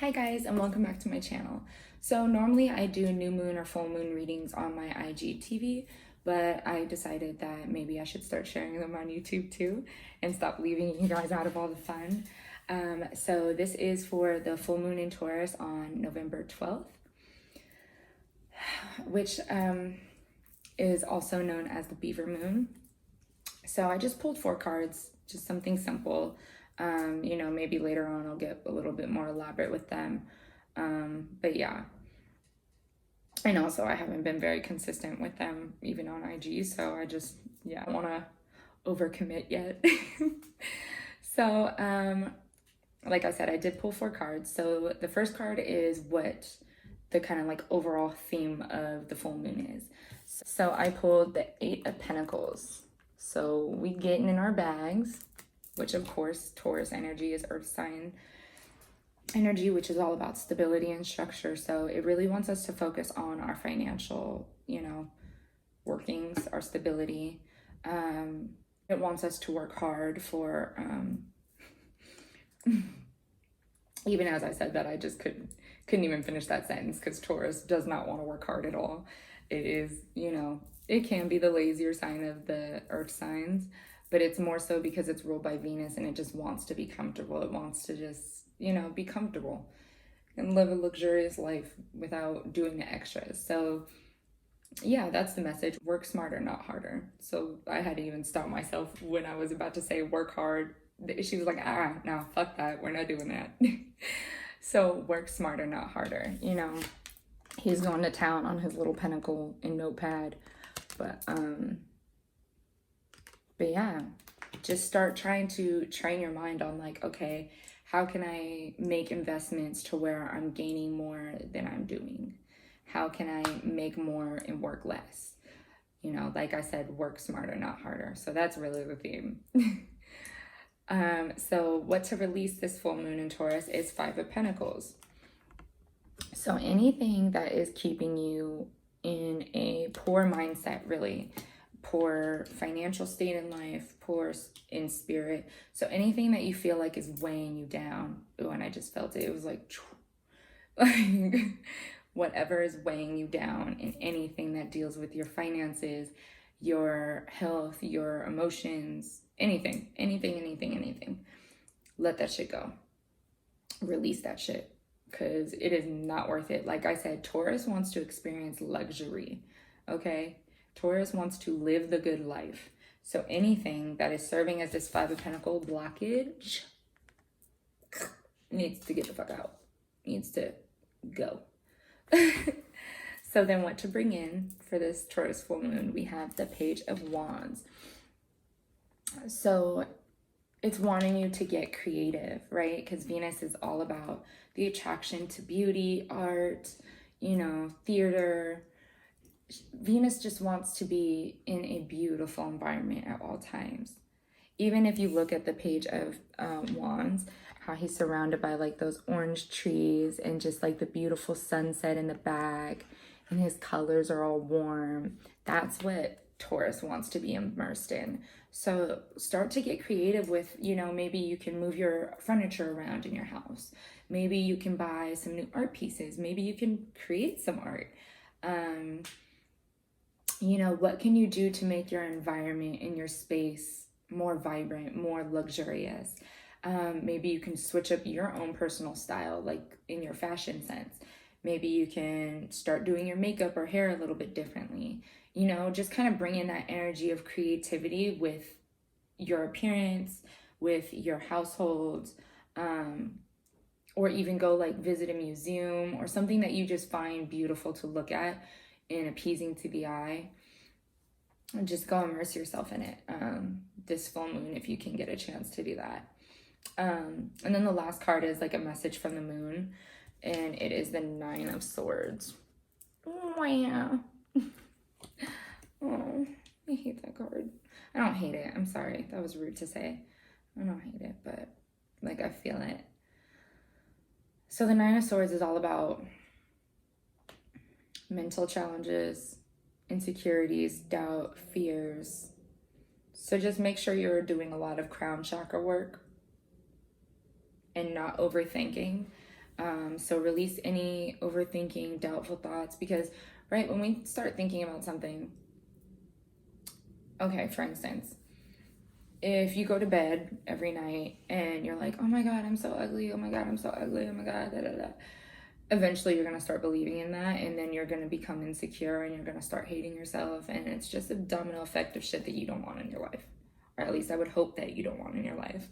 Hi guys, and welcome back to my channel. So normally I do new moon or full moon readings on my IGTV, but I decided that maybe I should start sharing them on YouTube too and stop leaving you guys out of all the fun. So this is for the full moon in Taurus on November 12th, which is also known as the beaver moon. So I just pulled 4 cards, just something simple. Maybe later on I'll get a little bit more elaborate with them. But yeah. And also I haven't been very consistent with them even on IG. So I just, I don't want to overcommit yet. So, like I said, I did pull 4 cards. So the first card is what the kind of like overall theme of the full moon is. So I pulled the 8 of Pentacles. So we getting in our bags, which of course Taurus energy is earth sign energy, which is all about stability and structure. So it really wants us to focus on our financial, workings, our stability. It wants us to work hard for, even as I said that, I just couldn't even finish that sentence because Taurus does not want to work hard at all. It is, it can be the lazier sign of the earth signs, but it's more so because it's ruled by Venus and it just wants to be comfortable. It wants to just, be comfortable and live a luxurious life without doing the extras. So yeah, that's the message. Work smarter, not harder. So I had to even stop myself when I was about to say work hard. She was like, no, fuck that. We're not doing that. So work smarter, not harder. He's going to town on his little pentacle and notepad. But yeah, just start trying to train your mind on like, okay, how can I make investments to where I'm gaining more than I'm doing? How can I make more and work less? Like I said, work smarter, not harder. So that's really the theme. So what to release this full moon in Taurus is 5 of Pentacles. So anything that is keeping you in a poor mindset, really, poor financial state in life, poor in spirit. So anything that you feel like is weighing you down. Oh, and I just felt it. It was like whatever is weighing you down in anything that deals with your finances, your health, your emotions, anything. Let that shit go. Release that shit because it is not worth it. Like I said, Taurus wants to experience luxury, okay? Taurus wants to live the good life. So anything that is serving as this 5 of Pentacles blockage needs to get the fuck out. Needs to go. So then what to bring in for this Taurus full moon? We have the Page of Wands. So it's wanting you to get creative, right? Because Venus is all about the attraction to beauty, art, theater. Venus just wants to be in a beautiful environment at all times. Even if you look at the Page of Wands, how he's surrounded by like those orange trees and just like the beautiful sunset in the back, and his colors are all warm. That's what Taurus wants to be immersed in. So start to get creative with, maybe you can move your furniture around in your house. Maybe you can buy some new art pieces. Maybe you can create some art. What can you do to make your environment and your space more vibrant, more luxurious? Maybe you can switch up your own personal style, like in your fashion sense. Maybe you can start doing your makeup or hair a little bit differently. Just kind of bring in that energy of creativity with your appearance, with your household, or even go like visit a museum or something that you just find beautiful to look at and appeasing to the eye. And just go immerse yourself in it this full moon if you can get a chance to do that. And then the last card is like a message from the moon, and it is the 9 of Swords. Wow. Oh, I hate that card. I don't hate it. I'm sorry. That was rude to say. I don't hate it, but like I feel it. So the 9 of Swords is all about mental challenges, insecurities, doubt, fears. So just make sure you're doing a lot of crown chakra work and not overthinking. So release any overthinking, doubtful thoughts, because, right, when we start thinking about something, okay, for instance, if you go to bed every night and you're like, oh my God, I'm so ugly. Oh my God, I'm so ugly. Oh my God, da da da. Eventually you're going to start believing in that, and then you're going to become insecure and you're going to start hating yourself. And it's just a domino effect of shit that you don't want in your life. Or at least I would hope that you don't want in your life.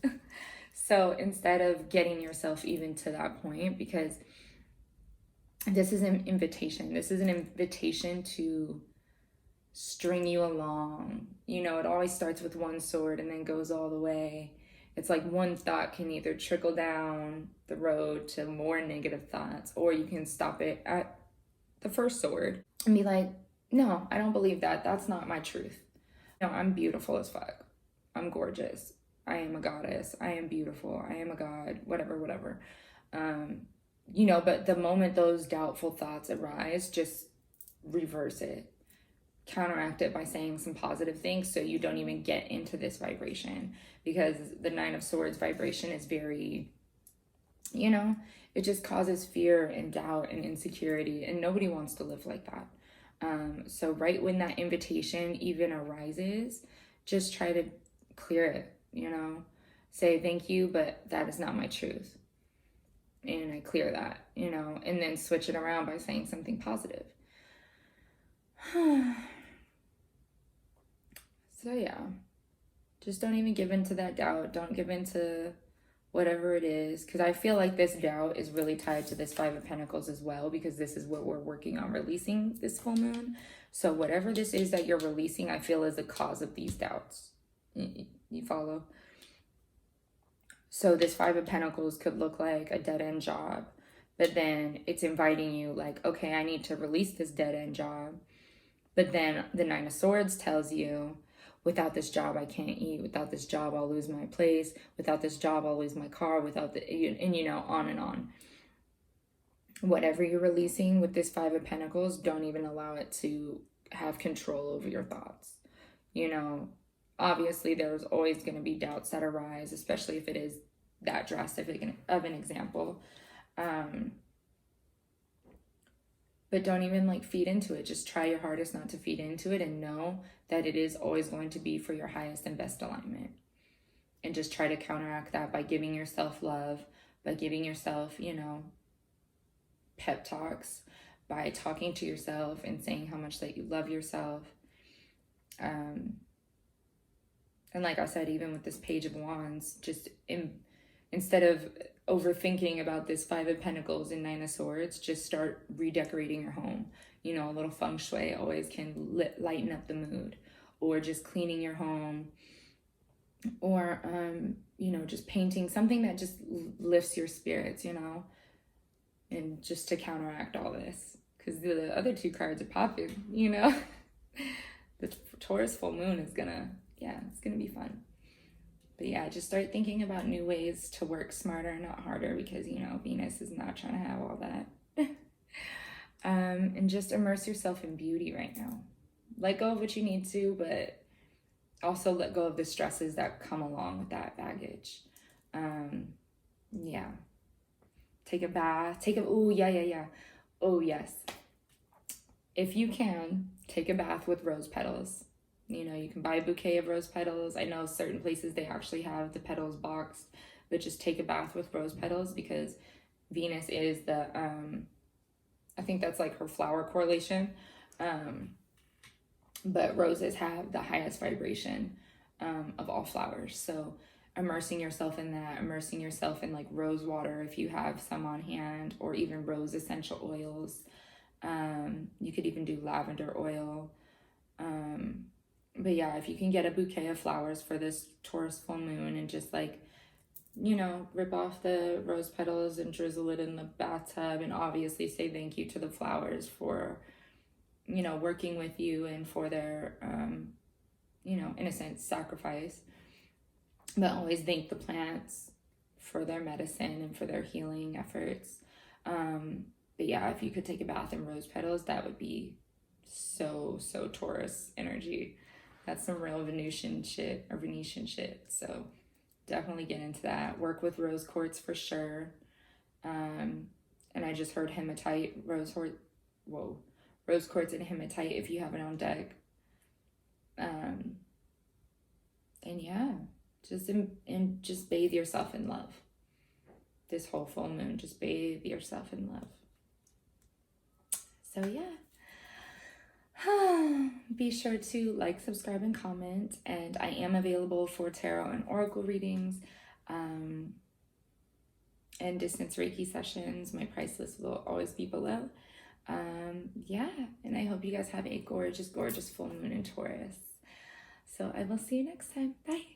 So instead of getting yourself even to that point, because this is an invitation. This is an invitation to string you along. You know, it always starts with one sword and then goes all the way. It's like one thought can either trickle down the road to more negative thoughts, or you can stop it at the first sword and be like, no, I don't believe that. That's not my truth. No, I'm beautiful as fuck. I'm gorgeous. I am a goddess. I am beautiful. I am a god, whatever, whatever. You know, but the moment those doubtful thoughts arise, just reverse it. Counteract it by saying some positive things so you don't even get into this vibration, because the Nine of Swords vibration is very, you know, it just causes fear and doubt and insecurity, and nobody wants to live like that. So right when that invitation even arises, just try to clear it, you know, say thank you, but that is not my truth. And I clear that, you know, and then switch it around by saying something positive. So yeah, just don't even give in to that doubt. Don't give in to whatever it is, because I feel like this doubt is really tied to this Five of Pentacles as well, because this is what we're working on releasing this full moon. So whatever this is that you're releasing, I feel is the cause of these doubts. You follow? So this Five of Pentacles could look like a dead-end job, but then it's inviting you like, okay, I need to release this dead-end job. But then the Nine of Swords tells you, without this job, I can't eat. Without this job, I'll lose my place. Without this job, I'll lose my car. Without the, and you know, on and on. Whatever you're releasing with this Five of Pentacles, don't even allow it to have control over your thoughts. You know, obviously there's always going to be doubts that arise, especially if it is that drastic of an example. But don't even like feed into it. Just try your hardest not to feed into it, and know that it is always going to be for your highest and best alignment. And just try to counteract that by giving yourself love, by giving yourself, you know, pep talks, by talking to yourself and saying how much that you love yourself. And like I said, even with this Page of Wands, just instead of overthinking about this Five of Pentacles and Nine of Swords, just start redecorating your home. You know, a little feng shui always can lighten up the mood, or just cleaning your home, or you know, just painting something that just lifts your spirits, you know, and just to counteract all this, because the other two cards are popping, you know. The Taurus full moon is gonna, yeah, it's gonna be fun. But yeah, just start thinking about new ways to work smarter, not harder, because, you know, Venus is not trying to have all that. And just immerse yourself in beauty right now. Let go of what you need to, but also let go of the stresses that come along with that baggage. Yeah. Take a bath. Oh, yeah. Oh, yes. If you can, take a bath with rose petals. You know, you can buy a bouquet of rose petals. I know certain places they actually have the petals boxed, but just take a bath with rose petals, because Venus is the, I think that's like her flower correlation. But roses have the highest vibration of all flowers. So immersing yourself in that, immersing yourself in like rose water if you have some on hand, or even rose essential oils. You could even do lavender oil. But yeah, if you can get a bouquet of flowers for this Taurus full moon, and just like, you know, rip off the rose petals and drizzle it in the bathtub, and obviously say thank you to the flowers for, you know, working with you and for their, you know, in a sense, sacrifice. But always thank the plants for their medicine and for their healing efforts. But yeah, if you could take a bath in rose petals, that would be so Taurus energy. That's some real Venusian shit. So definitely get into that. Work with rose quartz for sure. And I just heard hematite, rose quartz and hematite if you have it on deck. And yeah, just bathe yourself in love. This whole full moon, just bathe yourself in love. So yeah. Be sure to like, subscribe, and comment. And I am available for tarot and oracle readings, and distance Reiki sessions. My price list will always be below. Yeah, and I hope you guys have a gorgeous, gorgeous full moon in Taurus. So I will see you next time. Bye.